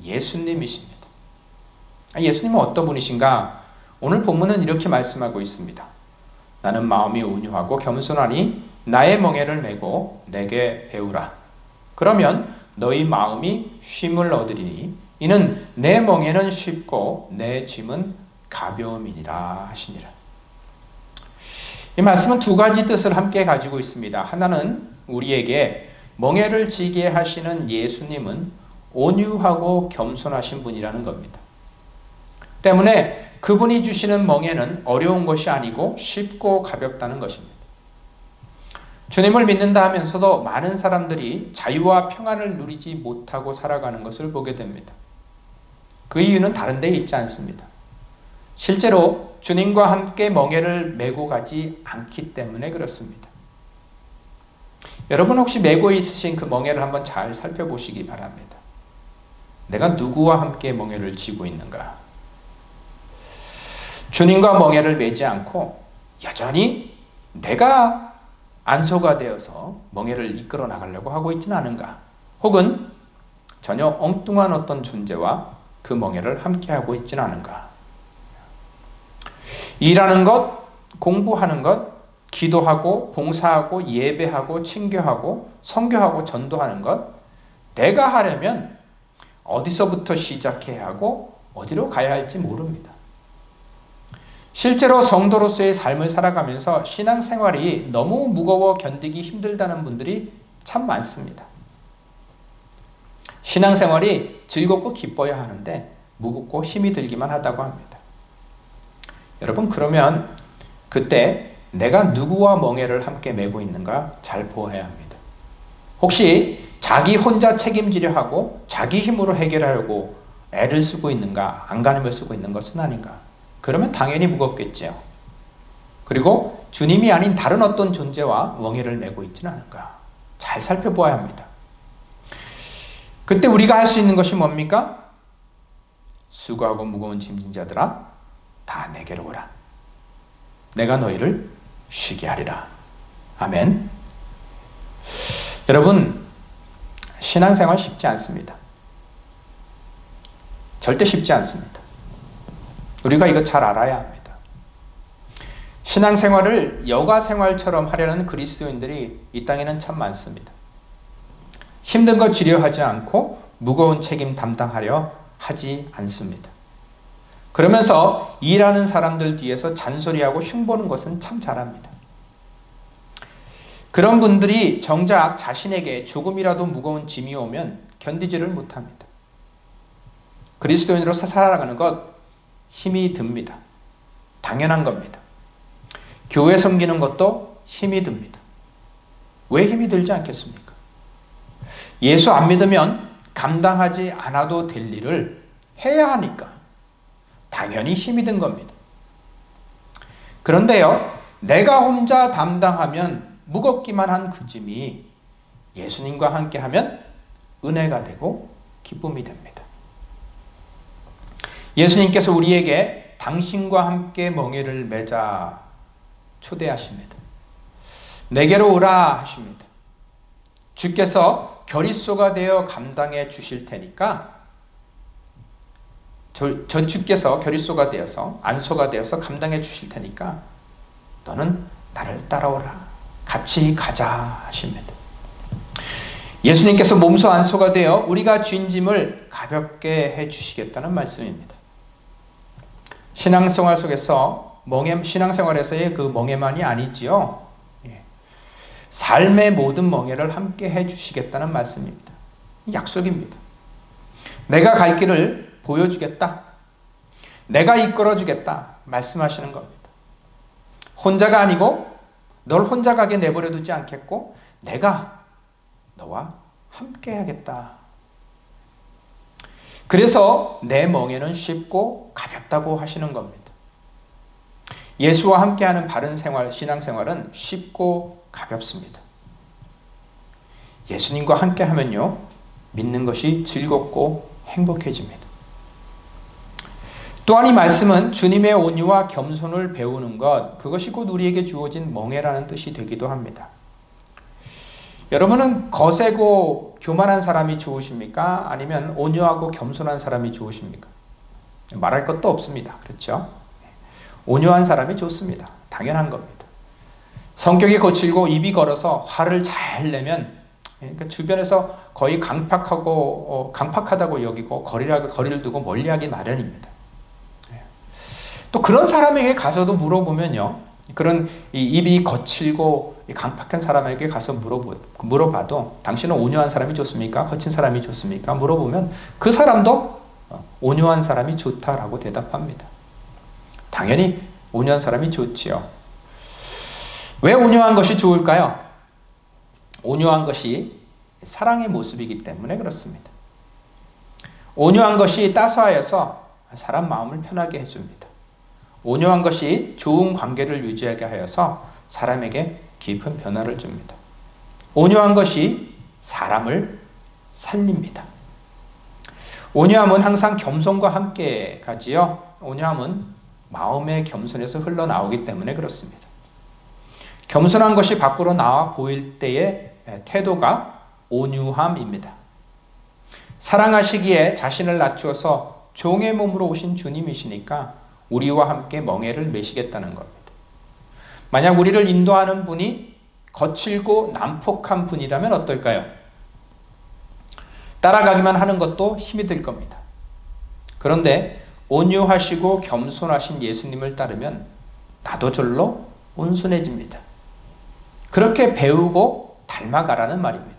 예수님이십니다. 예수님은 어떤 분이신가? 오늘 본문은 이렇게 말씀하고 있습니다. 나는 마음이 온유하고 겸손하니 나의 멍에를 메고 내게 배우라. 그러면 너희 마음이 쉼을 얻으리니 이는 내 멍에는 쉽고 내 짐은 가벼움이니라 하시니라. 이 말씀은 두 가지 뜻을 함께 가지고 있습니다. 하나는 우리에게 멍에를 지게 하시는 예수님은 온유하고 겸손하신 분이라는 겁니다. 때문에 그분이 주시는 멍에는 어려운 것이 아니고 쉽고 가볍다는 것입니다. 주님을 믿는다 하면서도 많은 사람들이 자유와 평안을 누리지 못하고 살아가는 것을 보게 됩니다. 그 이유는 다른 데에 있지 않습니다. 실제로 주님과 함께 멍에를 메고 가지 않기 때문에 그렇습니다. 여러분 혹시 메고 있으신 그 멍에를 한번 잘 살펴보시기 바랍니다. 내가 누구와 함께 멍에를 쥐고 있는가? 주님과 멍에를 매지 않고 여전히 내가 안소가 되어서 멍에를 이끌어 나가려고 하고 있지는 않은가? 혹은 전혀 엉뚱한 어떤 존재와 그 멍에를 함께하고 있지는 않은가? 일하는 것, 공부하는 것, 기도하고 봉사하고 예배하고 친교하고 선교하고 전도하는 것, 내가 하려면 어디서부터 시작해야 하고 어디로 가야 할지 모릅니다. 실제로 성도로서의 삶을 살아가면서 신앙생활이 너무 무거워 견디기 힘들다는 분들이 참 많습니다. 신앙생활이 즐겁고 기뻐야 하는데 무겁고 힘이 들기만 하다고 합니다. 여러분, 그러면 그때 내가 누구와 멍에를 함께 메고 있는가 잘 보아야 합니다. 혹시 자기 혼자 책임지려 하고 자기 힘으로 해결하려고 애를 쓰고 있는가, 안간힘을 쓰고 있는 것은 아닌가? 그러면 당연히 무겁겠죠. 그리고 주님이 아닌 다른 어떤 존재와 멍에를 메고 있지는 않은가? 잘 살펴보아야 합니다. 그때 우리가 할 수 있는 것이 뭡니까? 수고하고 무거운 짐진 자들아 다 내게로 오라. 내가 너희를 쉬게 하리라. 아멘. 여러분, 신앙생활 쉽지 않습니다. 절대 쉽지 않습니다. 우리가 이거 잘 알아야 합니다. 신앙생활을 여가생활처럼 하려는 그리스도인들이 이 땅에는 참 많습니다. 힘든 걸 지려하지 않고 무거운 책임 담당하려 하지 않습니다. 그러면서 일하는 사람들 뒤에서 잔소리하고 흉보는 것은 참 잘합니다. 그런 분들이 정작 자신에게 조금이라도 무거운 짐이 오면 견디지를 못합니다. 그리스도인으로서 살아가는 것 힘이 듭니다. 당연한 겁니다. 교회 섬기는 것도 힘이 듭니다. 왜 힘이 들지 않겠습니까? 예수 안 믿으면 감당하지 않아도 될 일을 해야 하니까 당연히 힘이 든 겁니다. 그런데요, 내가 혼자 담당하면 무겁기만 한 그 짐이 예수님과 함께하면 은혜가 되고 기쁨이 됩니다. 예수님께서 우리에게 당신과 함께 멍에를 매자 초대하십니다. 내게로 오라 하십니다. 주께서 결의소가 되어 감당해 주실 테니까 저 주께서 결의소가 되어서 안소가 되어서 감당해 주실 테니까 너는 나를 따라오라. 같이 가자 하십니다. 예수님께서 몸소 안소가 되어 우리가 진 짐을 가볍게 해 주시겠다는 말씀입니다. 신앙생활 속에서 신앙생활에서의 그 멍에만이 아니지요. 삶의 모든 멍에를 함께 해 주시겠다는 말씀입니다. 약속입니다. 내가 갈 길을 보여주겠다. 내가 이끌어주겠다. 말씀하시는 겁니다. 혼자가 아니고 널 혼자 가게 내버려 두지 않겠고 내가 너와 함께 하겠다. 그래서 내 멍에는 쉽고 가볍다고 하시는 겁니다. 예수와 함께하는 바른 생활, 신앙생활은 쉽고 가볍습니다. 예수님과 함께하면요, 믿는 것이 즐겁고 행복해집니다. 또한 이 말씀은 주님의 온유와 겸손을 배우는 것, 그것이 곧 우리에게 주어진 멍에라는 뜻이 되기도 합니다. 여러분은 거세고 교만한 사람이 좋으십니까? 아니면 온유하고 겸손한 사람이 좋으십니까? 말할 것도 없습니다. 그렇죠? 온유한 사람이 좋습니다. 당연한 겁니다. 성격이 거칠고 입이 걸어서 화를 잘 내면 그러니까 주변에서 거의 강팍하다고 여기고 거리를 두고 멀리하기 마련입니다. 또 그런 사람에게 가서도 물어보면요, 그런 입이 거칠고 강팍한 사람에게 가서 물어봐도 당신은 온유한 사람이 좋습니까? 거친 사람이 좋습니까? 물어보면 그 사람도 온유한 사람이 좋다라고 대답합니다. 당연히 온유한 사람이 좋지요. 왜 온유한 것이 좋을까요? 온유한 것이 사랑의 모습이기 때문에 그렇습니다. 온유한 것이 따스하여서 사람 마음을 편하게 해줍니다. 온유한 것이 좋은 관계를 유지하게 하여서 사람에게 깊은 변화를 줍니다. 온유한 것이 사람을 살립니다. 온유함은 항상 겸손과 함께 가지요. 온유함은 마음의 겸손에서 흘러나오기 때문에 그렇습니다. 겸손한 것이 밖으로 나와 보일 때의 태도가 온유함입니다. 사랑하시기에 자신을 낮추어서 종의 몸으로 오신 주님이시니까 우리와 함께 멍에를 메시겠다는 겁니다. 만약 우리를 인도하는 분이 거칠고 난폭한 분이라면 어떨까요? 따라가기만 하는 것도 힘이 들 겁니다. 그런데 온유하시고 겸손하신 예수님을 따르면 나도 절로 온순해집니다. 그렇게 배우고 닮아가라는 말입니다.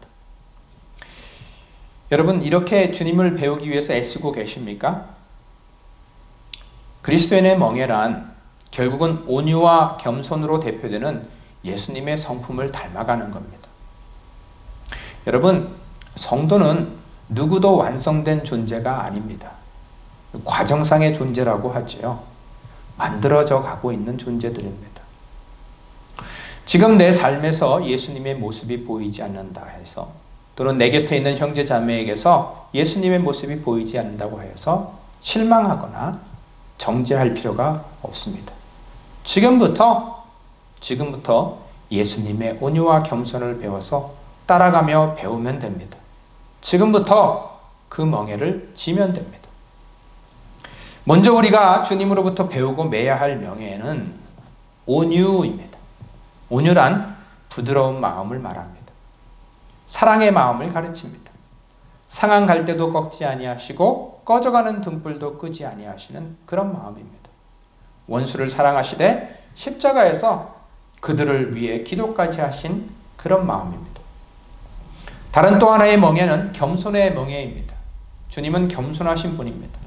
여러분, 이렇게 주님을 배우기 위해서 애쓰고 계십니까? 그리스도인의 멍에란 결국은 온유와 겸손으로 대표되는 예수님의 성품을 닮아가는 겁니다. 여러분, 성도는 누구도 완성된 존재가 아닙니다. 과정상의 존재라고 하지요. 만들어져 가고 있는 존재들입니다. 지금 내 삶에서 예수님의 모습이 보이지 않는다 해서 또는 내 곁에 있는 형제 자매에게서 예수님의 모습이 보이지 않는다고 하여서 실망하거나 정죄할 필요가 없습니다. 지금부터 예수님의 온유와 겸손을 배워서 따라가며 배우면 됩니다. 지금부터 그 멍에를 지면 됩니다. 먼저 우리가 주님으로부터 배우고 매야 할 명예는 온유입니다. 온유란 부드러운 마음을 말합니다. 사랑의 마음을 가르칩니다. 상한 갈대도 꺾지 아니하시고 꺼져가는 등불도 끄지 아니하시는 그런 마음입니다. 원수를 사랑하시되 십자가에서 그들을 위해 기도까지 하신 그런 마음입니다. 다른 또 하나의 멍에는 겸손의 멍에입니다. 주님은 겸손하신 분입니다.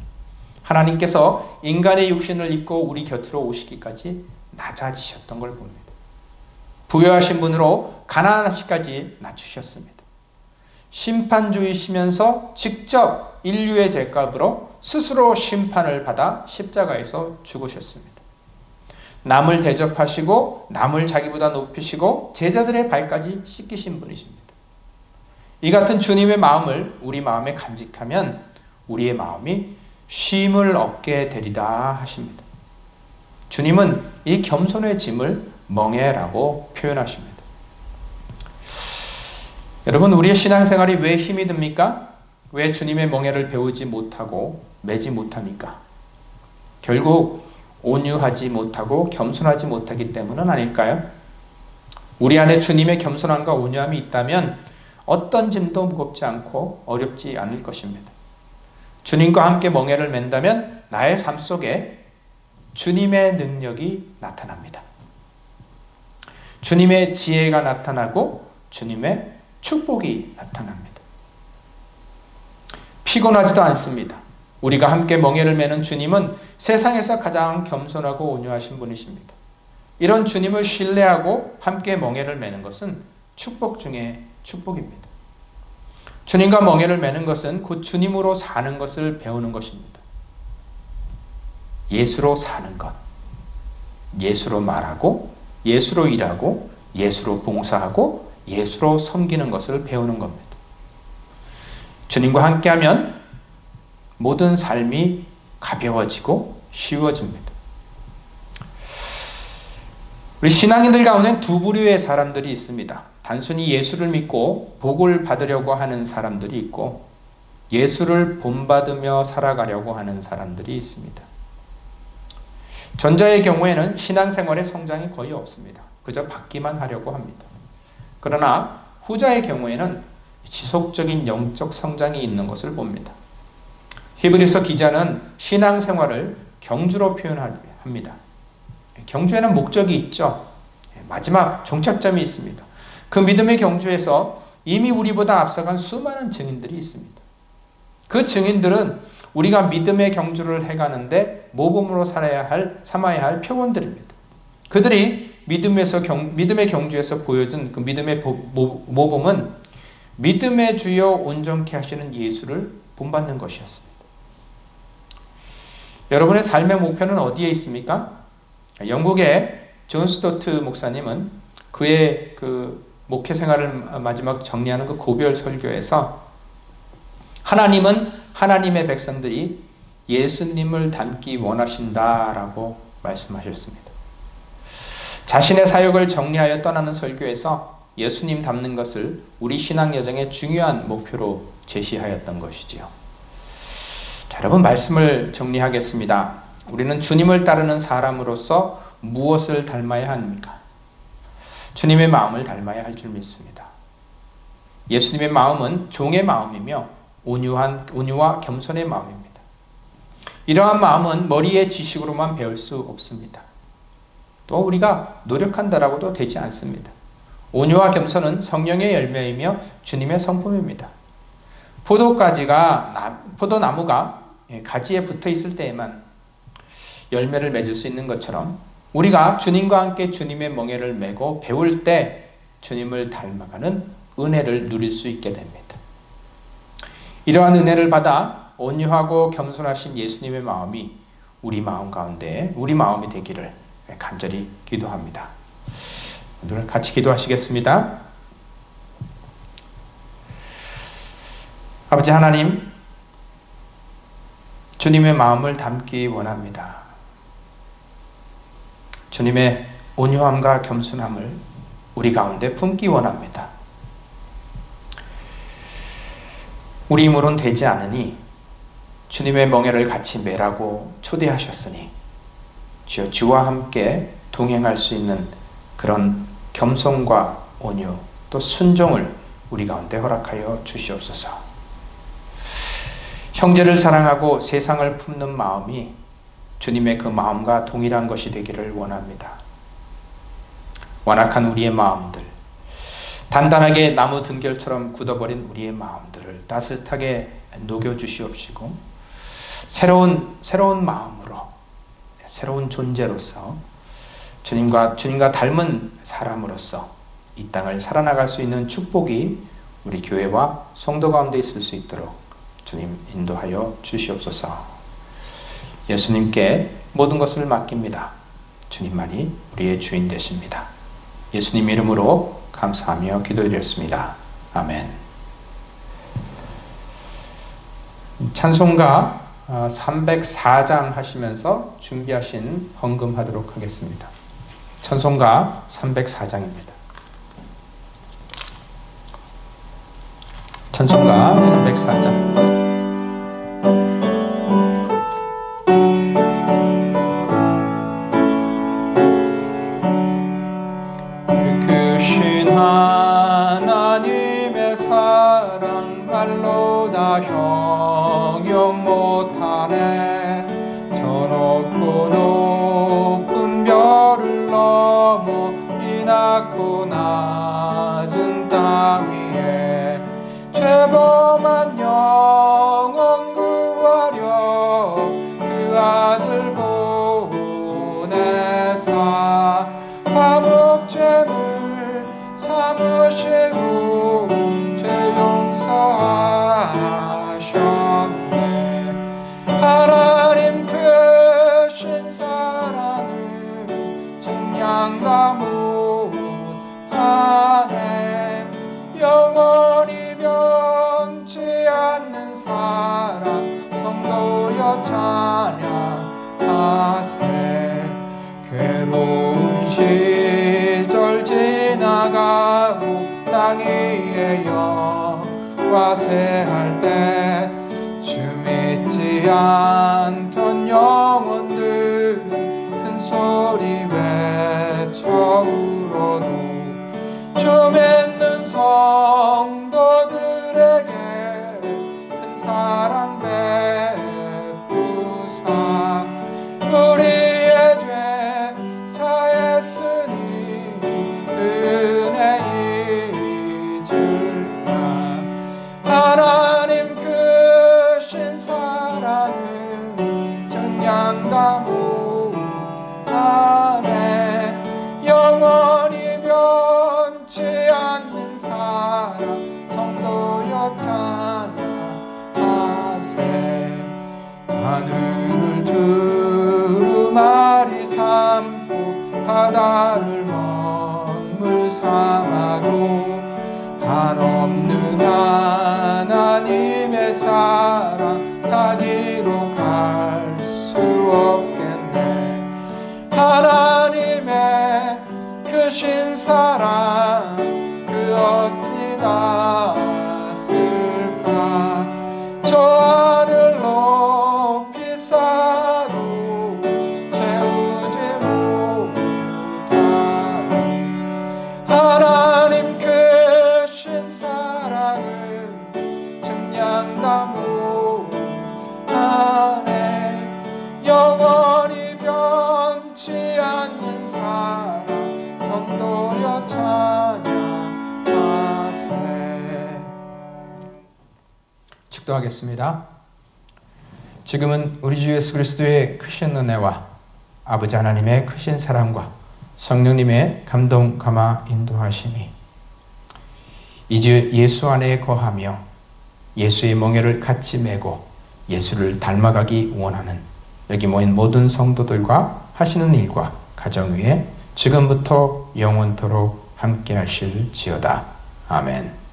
하나님께서 인간의 육신을 입고 우리 곁으로 오시기까지 낮아지셨던 걸 봅니다. 부유하신 분으로 가난하시까지 낮추셨습니다. 심판주이시면서 직접 인류의 죄값으로 스스로 심판을 받아 십자가에서 죽으셨습니다. 남을 대접하시고 남을 자기보다 높이시고 제자들의 발까지 씻기신 분이십니다. 이 같은 주님의 마음을 우리 마음에 간직하면 우리의 마음이 쉼을 얻게 되리라 하십니다. 주님은 이 겸손의 짐을 멍에라고 표현하십니다. 여러분, 우리의 신앙생활이 왜 힘이 듭니까? 왜 주님의 멍에를 배우지 못하고 매지 못합니까? 결국 온유하지 못하고 겸손하지 못하기 때문은 아닐까요? 우리 안에 주님의 겸손함과 온유함이 있다면 어떤 짐도 무겁지 않고 어렵지 않을 것입니다. 주님과 함께 멍에를 맨다면 나의 삶 속에 주님의 능력이 나타납니다. 주님의 지혜가 나타나고 주님의 축복이 나타납니다. 피곤하지도 않습니다. 우리가 함께 멍에를 매는 주님은 세상에서 가장 겸손하고 온유하신 분이십니다. 이런 주님을 신뢰하고 함께 멍에를 매는 것은 축복 중에 축복입니다. 주님과 멍에를 매는 것은 곧 주님으로 사는 것을 배우는 것입니다. 예수로 사는 것, 예수로 말하고, 예수로 일하고, 예수로 봉사하고, 예수로 섬기는 것을 배우는 겁니다. 주님과 함께하면 모든 삶이 가벼워지고 쉬워집니다. 우리 신앙인들 가운데 두 부류의 사람들이 있습니다. 단순히 예수를 믿고 복을 받으려고 하는 사람들이 있고 예수를 본받으며 살아가려고 하는 사람들이 있습니다. 전자의 경우에는 신앙생활의 성장이 거의 없습니다. 그저 받기만 하려고 합니다. 그러나 후자의 경우에는 지속적인 영적 성장이 있는 것을 봅니다. 히브리서 기자는 신앙생활을 경주로 표현합니다. 경주에는 목적이 있죠. 마지막 종착점이 있습니다. 그 믿음의 경주에서 이미 우리보다 앞서간 수많은 증인들이 있습니다. 그 증인들은 우리가 믿음의 경주를 해가는데 모범으로 삼아야 할 표본들입니다. 그들이 믿음의 경주에서 보여준 그 믿음의 모범은 믿음의 주여 온전케 하시는 예수를 본받는 것이었습니다. 여러분의 삶의 목표는 어디에 있습니까? 영국의 존 스토트 목사님은 그의 그 목회 생활을 마지막 정리하는 그 고별 설교에서 하나님은 하나님의 백성들이 예수님을 닮기 원하신다라고 말씀하셨습니다. 자신의 사역을 정리하여 떠나는 설교에서 예수님 닮는 것을 우리 신앙 여정의 중요한 목표로 제시하였던 것이지요. 자, 여러분 말씀을 정리하겠습니다. 우리는 주님을 따르는 사람으로서 무엇을 닮아야 합니까? 주님의 마음을 닮아야 할 줄 믿습니다. 예수님의 마음은 종의 마음이며 온유와 겸손의 마음입니다. 이러한 마음은 머리의 지식으로만 배울 수 없습니다. 또 우리가 노력한다라고도 되지 않습니다. 온유와 겸손은 성령의 열매이며 주님의 성품입니다. 포도나무가 가지에 붙어 있을 때에만 열매를 맺을 수 있는 것처럼 우리가 주님과 함께 주님의 멍에를 메고 배울 때 주님을 닮아가는 은혜를 누릴 수 있게 됩니다. 이러한 은혜를 받아 온유하고 겸손하신 예수님의 마음이 우리 마음 가운데 우리 마음이 되기를 간절히 기도합니다. 오늘 같이 기도하시겠습니다. 아버지 하나님, 주님의 마음을 담기 원합니다. 주님의 온유함과 겸손함을 우리 가운데 품기 원합니다. 우리 힘으로는 되지 않으니 주님의 멍에를 같이 매라고 초대하셨으니 주여, 주와 함께 동행할 수 있는 그런 겸손과 온유 또 순종을 우리 가운데 허락하여 주시옵소서. 형제를 사랑하고 세상을 품는 마음이 주님의 그 마음과 동일한 것이 되기를 원합니다. 완악한 우리의 마음들, 단단하게 나무 등결처럼 굳어버린 우리의 마음들을 따뜻하게 녹여주시옵시고 새로운 마음으로, 새로운 존재로서 주님과 닮은 사람으로서 이 땅을 살아나갈 수 있는 축복이 우리 교회와 성도 가운데 있을 수 있도록 주님 인도하여 주시옵소서. 예수님께 모든 것을 맡깁니다. 주님만이 우리의 주인 되십니다. 예수님 이름으로 감사하며 기도드렸습니다. 아멘. 찬송가 304장 하시면서 준비하신 헌금하도록 하겠습니다. 찬송가 304장입니다. 찬송가 304장. 하나님의 사랑 발로 다 형용 못하네. 저 높고 높은 별을 넘어 이 낮고 낮은 땅 위에 죄범한 영혼 구하려 그 아들 보내사 화목죄물 삼으시고 죄 용서하셨네. 하나님 크신 사랑을 증량과 못하네. 영원히 변치 않는 사랑 성도여 찬양하세. 괴로운 시절 지나가고 땅 위에 영과세할 때 주 믿지 않던 영혼들은 큰 소리 외쳐 울어도 주 믿는 성도들에게 큰 사랑 베푸사 우리의 죄 사했으니 은혜 잊을까. 하나님 크신 사랑을 전량다 못하네. 영원히 변치 않는 사랑 성도여 찬양하세. 하늘을 두루마리 삼고 바다를 먹물 삼아도 한없는 하나님의 사랑 가디로 갈 수 없겠네. 하나님의 크신 사랑 그 어찌 닿았을까. 저 하늘 높이 쌓아도 채우지 못하네. 하나님 크신 사랑을 증량다 못하네. 영원히 변치 않는 사랑 성도여 찬양하세. 축도하겠습니다. 지금은 우리 주 예수 그리스도의 크신 은혜와 아버지 하나님의 크신 사랑과 성령님의 감동 감화 인도하심이 이제 예수 안에 거하며 예수의 멍에를 같이 메고 예수를 닮아가기 원하는 여기 모인 모든 성도들과 하시는 일과 가정 위에 지금부터 영원토록 함께 하실지어다. 아멘.